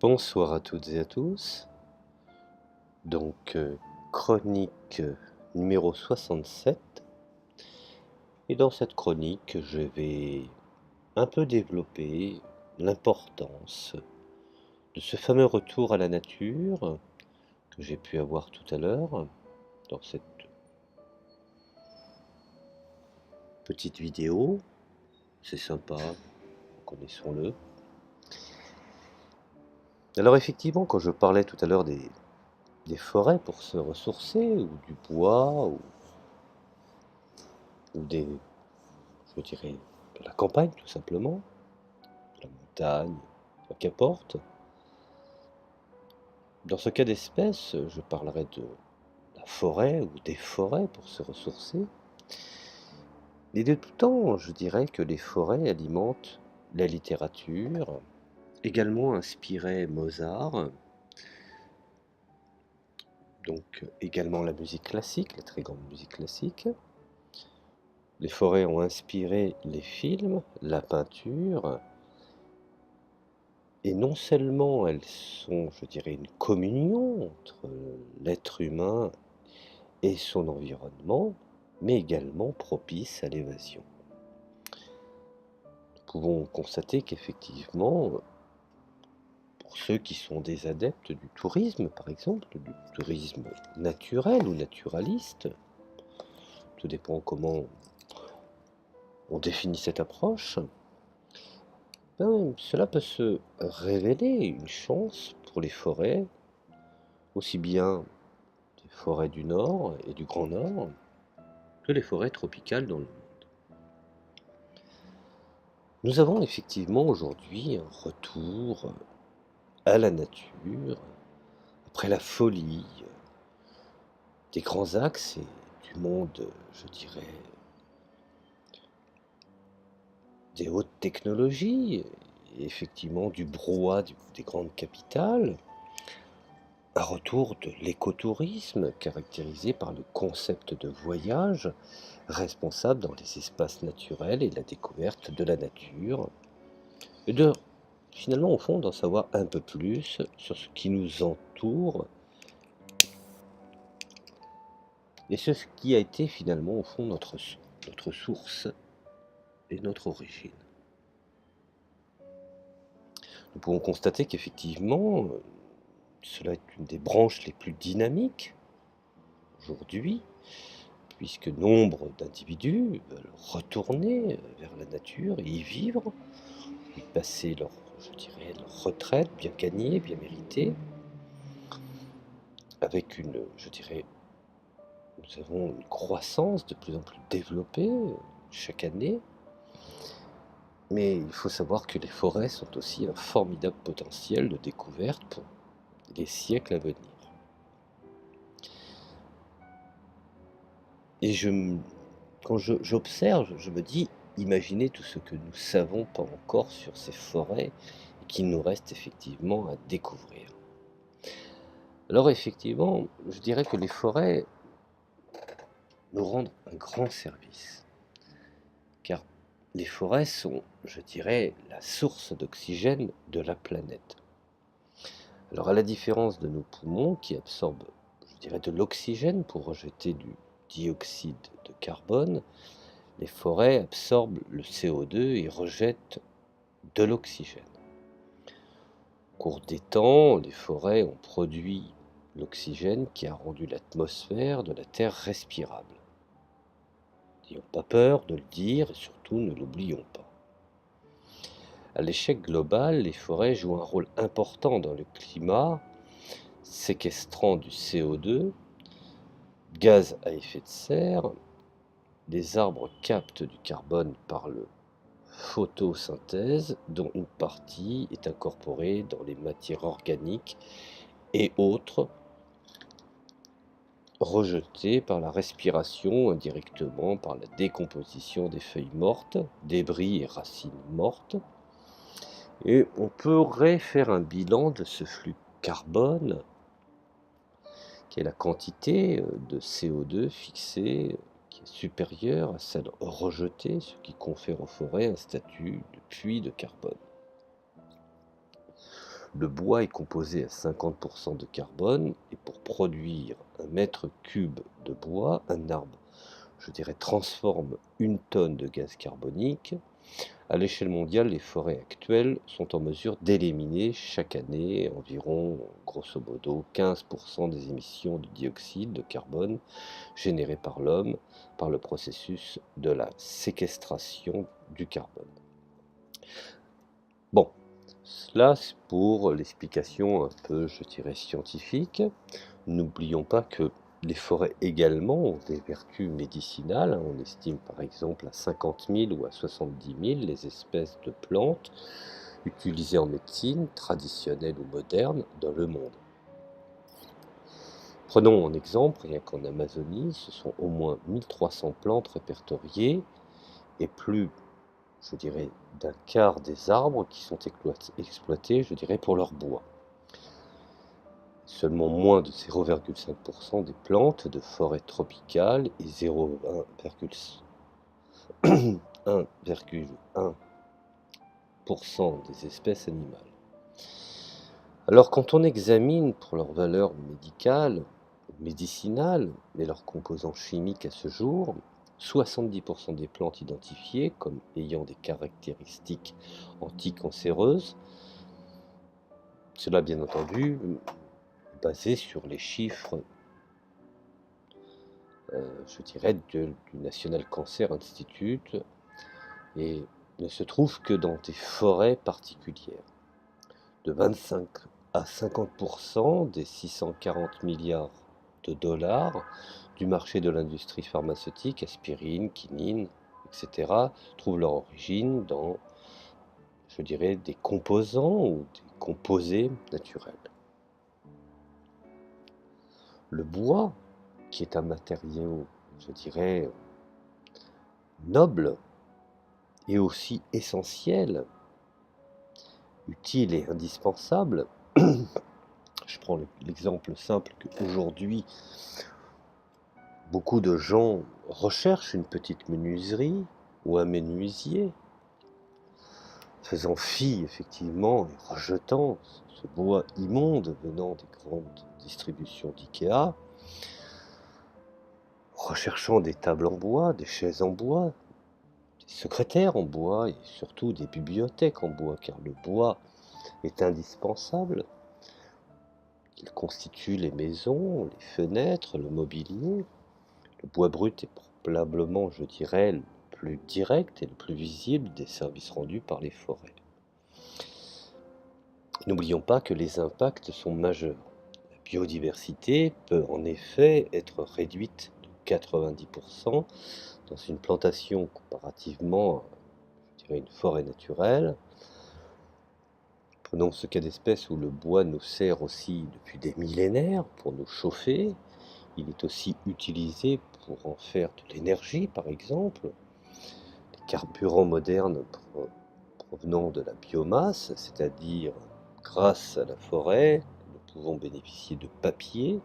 Bonsoir à toutes et à tous. Donc, chronique numéro 67. Et dans cette chronique, je vais un peu développer l'importance de ce fameux retour à la nature que j'ai pu avoir tout à l'heure dans cette petite vidéo. C'est sympa, connaissons-le. Alors effectivement, quand je parlais tout à l'heure des forêts pour se ressourcer, ou du bois, ou des, je dirais, de la campagne tout simplement, de la montagne, qu'importe. Dans ce cas d'espèce, je parlerai de la forêt ou des forêts pour se ressourcer. Et de tout temps, je dirais que les forêts alimentent la littérature, également inspiré Mozart, donc également la musique classique, la très grande musique classique. Les forêts ont inspiré les films, la peinture, et non seulement elles sont, je dirais, une communion entre l'être humain et son environnement, mais également propices à l'évasion. Nous pouvons constater qu'effectivement, pour ceux qui sont des adeptes du tourisme, par exemple, du tourisme naturel ou naturaliste, tout dépend comment on définit cette approche, cela peut se révéler une chance pour les forêts, aussi bien des forêts du Nord et du Grand Nord, que les forêts tropicales dans le monde. Nous avons effectivement aujourd'hui un retour à la nature, après la folie des grands axes et du monde, je dirais, des hautes technologies, et effectivement du brouhaha des grandes capitales, un retour de l'écotourisme caractérisé par le concept de voyage responsable dans les espaces naturels et la découverte de la nature, et de finalement au fond d'en savoir un peu plus sur ce qui nous entoure et ce qui a été finalement au fond notre source et notre origine. Nous pouvons constater qu'effectivement, cela est une des branches les plus dynamiques aujourd'hui, puisque nombre d'individus veulent retourner vers la nature et y vivre, y passer leur, je dirais, leur retraite bien gagnée, bien méritée, avec une, je dirais, nous avons une croissance de plus en plus développée chaque année, mais il faut savoir que les forêts sont aussi un formidable potentiel de découverte pour les siècles à venir. Et quand j'observe, je me dis, imaginez tout ce que nous savons pas encore sur ces forêts et qu'il nous reste effectivement à découvrir. Alors effectivement, je dirais que les forêts nous rendent un grand service, car les forêts sont, je dirais, la source d'oxygène de la planète. Alors à la différence de nos poumons qui absorbent, je dirais, de l'oxygène pour rejeter du dioxyde de carbone, les forêts absorbent le CO2 et rejettent de l'oxygène. Au cours des temps, les forêts ont produit l'oxygène qui a rendu l'atmosphère de la Terre respirable. N'ayons pas peur de le dire et surtout ne l'oublions pas. À l'échelle globale, les forêts jouent un rôle important dans le climat, séquestrant du CO2, gaz à effet de serre. Les arbres captent du carbone par le photosynthèse, dont une partie est incorporée dans les matières organiques et autres rejetées par la respiration indirectement par la décomposition des feuilles mortes, débris et racines mortes. Et on pourrait faire un bilan de ce flux carbone, qui est la quantité de CO2 fixée, qui est supérieure à celle rejetée, ce qui confère aux forêts un statut de puits de carbone. Le bois est composé à 50% de carbone et pour produire 1 m³ de bois, un arbre, transforme 1 tonne de gaz carbonique. À l'échelle mondiale, les forêts actuelles sont en mesure d'éliminer chaque année environ, grosso modo, 15% des émissions de dioxyde de carbone générées par l'homme par le processus de la séquestration du carbone. Bon, cela c'est pour l'explication un peu, scientifique. N'oublions pas que les forêts également ont des vertus médicinales. On estime par exemple à 50 000 ou à 70 000 les espèces de plantes utilisées en médecine, traditionnelle ou moderne, dans le monde. Prenons un exemple, rien qu'en Amazonie, ce sont au moins 1300 plantes répertoriées et plus, d'un quart des arbres qui sont exploités, pour leur bois. Seulement moins de 0,5% des plantes de forêt tropicale et 1,1% des espèces animales. Alors quand on examine pour leur valeur médicinale et leurs composants chimiques à ce jour, 70% des plantes identifiées comme ayant des caractéristiques anticancéreuses, cela bien entendu basé sur les chiffres du National Cancer Institute, et ne se trouve que dans des forêts particulières. De 25 à 50% des 640 milliards de dollars du marché de l'industrie pharmaceutique, aspirine, quinine, etc., trouvent leur origine dans, des composants ou des composés naturels. Le bois, qui est un matériau, noble et aussi essentiel, utile et indispensable. Je prends l'exemple simple qu'aujourd'hui, beaucoup de gens recherchent une petite menuiserie ou un menuisier, faisant fi effectivement et rejetant ce bois immonde venant des grandes distributions d'IKEA, recherchant des tables en bois, des chaises en bois, des secrétaires en bois et surtout des bibliothèques en bois, car le bois est indispensable. Il constitue les maisons, les fenêtres, le mobilier. Le bois brut est probablement, le plus direct et le plus visible des services rendus par les forêts. N'oublions pas que les impacts sont majeurs. La biodiversité peut en effet être réduite de 90% dans une plantation comparativement à une forêt naturelle. Prenons ce cas d'espèce où le bois nous sert aussi depuis des millénaires pour nous chauffer. Il est aussi utilisé pour en faire de l'énergie, par exemple. Les carburants modernes provenant de la biomasse, c'est-à-dire grâce à la forêt, nous pouvons bénéficier de papier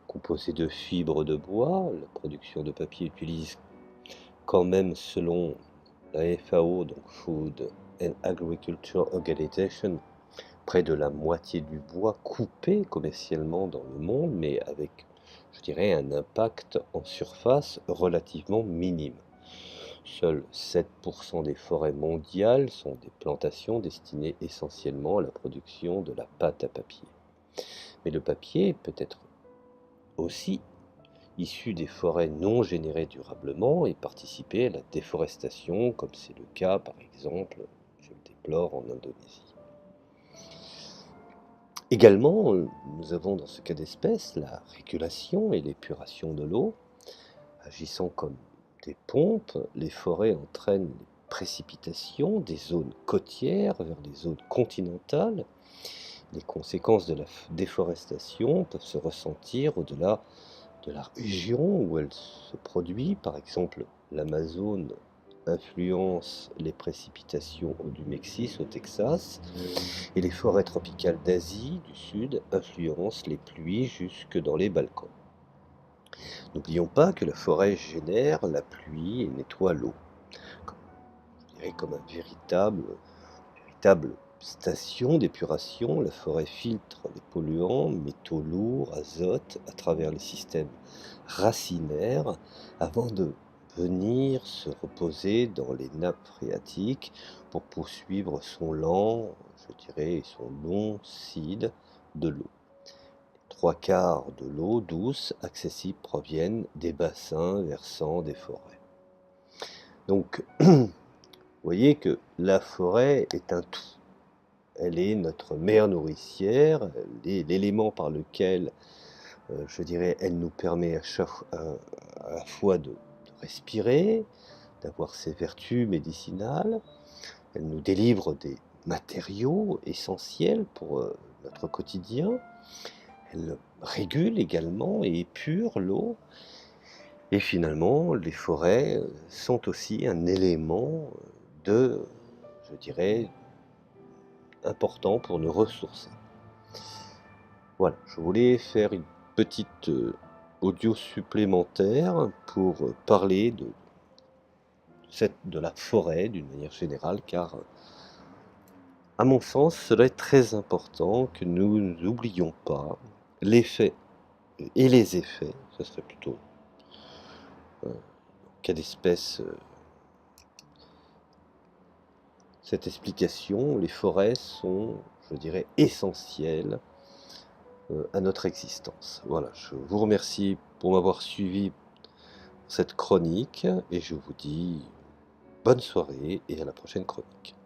composé de fibres de bois. La production de papier utilise quand même, selon la FAO, donc Food and Agriculture Organization, près de la moitié du bois coupé commercialement dans le monde, mais avec, un impact en surface relativement minime. Seuls 7% des forêts mondiales sont des plantations destinées essentiellement à la production de la pâte à papier. Mais le papier peut être aussi issu des forêts non générées durablement et participer à la déforestation, comme c'est le cas par exemple, je le déplore, en Indonésie. Également, nous avons dans ce cas d'espèce la régulation et l'épuration de l'eau. Agissant comme des pompes, les forêts entraînent les précipitations des zones côtières vers les zones continentales. Les conséquences de la déforestation peuvent se ressentir au-delà de la région où elle se produit. Par exemple, l'Amazone influence les précipitations du Mexique, au Texas, et les forêts tropicales d'Asie du Sud influencent les pluies jusque dans les Balkans. N'oublions pas que la forêt génère la pluie et nettoie l'eau, comme un véritable station d'épuration, la forêt filtre les polluants, métaux lourds, azote, à travers les systèmes racinaires, avant de venir se reposer dans les nappes phréatiques pour poursuivre son lent, je dirais, son long cycle de l'eau. Trois quarts de l'eau douce accessible proviennent des bassins versants des forêts. Donc, vous voyez que la forêt est un tout. Elle est notre mère nourricière, elle est l'élément par lequel, je dirais, elle nous permet à la fois de respirer, d'avoir ses vertus médicinales, elle nous délivre des matériaux essentiels pour notre quotidien, elle régule également et épure l'eau, et finalement, les forêts sont aussi un élément de, je dirais, important pour nous ressourcer. Voilà, je voulais faire une petite audio supplémentaire pour parler de la forêt d'une manière générale, car à mon sens, cela est très important que nous n'oublions pas l'effet et les effets, ce serait plutôt cas d'espèce cette explication, les forêts sont, je dirais, essentielles à notre existence. Voilà, je vous remercie pour m'avoir suivi pour cette chronique et je vous dis bonne soirée et à la prochaine chronique.